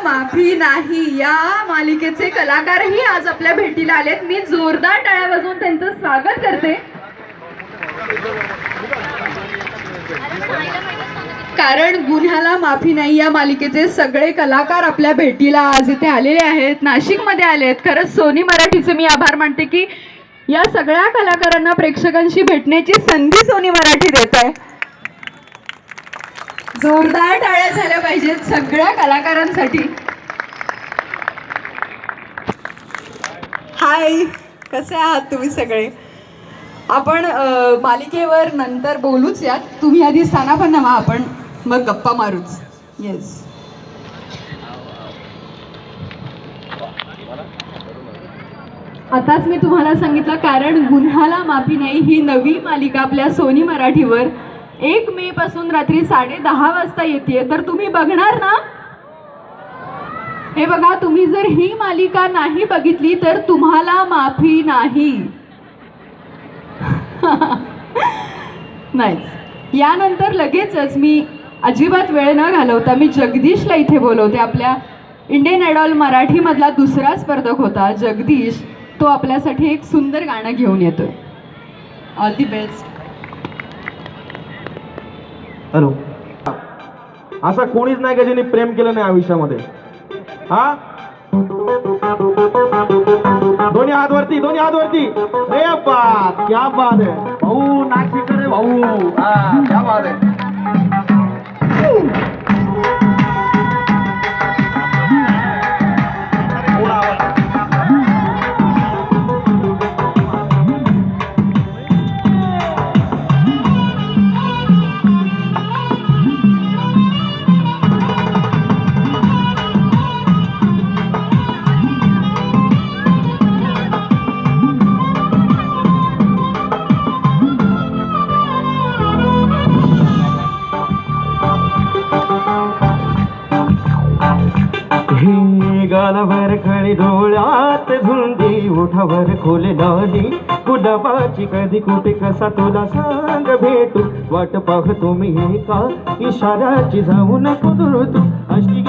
माफी नाही या मालिकेचे कलाकारही आज आपल्या भेटीला आलेत. मी जोरदार टाळ्या वाजवून त्यांचं स्वागत करते. कारण गुन्ह्याला माफी नाही या मालिकेचे सगळे कलाकार आपल्या भेटीला आज इथे आलेले आहेत, नाशिकमध्ये आलेत. खरंच सोनी मराठीचे मी आभार मानते की या सगळ्या कलाकारांना प्रेक्षकांशी भेटण्याची संधी सोनी मराठी देत आहे. जोरदार टाळ्या झाल्या पाहिजेत सगळ्या कलाकारांसाठी. हाय, कसे आहात तुम्ही सगळे? आपण मालिकेवर नंतर बोलूच यात. तुम्ही आधी स्थानापन्न व्हा, आपण मग गप्पा मारूच. येस, आताच मी तुम्हाला सांगितलं कारण गुन्ह्याला माफी नाही ही नवी मालिका आपल्या सोनी मराठीवर 1 मे पासून रात्री 10:30 वाजता येते. तर तुम्ही बघणार ना? हे बघा, तुम्ही जर ही मालिका नाही बघितली तर तुम्हाला माफी नाही. नाही, यानंतर लगेचच मी अजिबात वेळ न घालवता मी जगदीशला इथे बोलवते. आपल्या इंडियन आयडॉल मराठीमधला दुसरा स्पर्धक होता जगदीश. तो आपल्यासाठी एक सुंदर गाणं घेऊन येतोय. All the best. हॅलो, असा कोणीच नाही का ज्यांनी प्रेम केलं नाही आयुष्यामध्ये? हा, दोन्ही हात वरती, दोन्ही हात वरती. अरे बात, क्या बात है भाऊ, नाशिक रे भाऊ. हा, क्या बात है. गालावर खळी डोळ्यात धुंदी, ओठावर खोले लाली गुलाबाची, कधी कुठे कसा तुला सांग भेटू, वाट पाहतो मी एका इशाऱ्याची, जाऊ नको दूर तू. अशी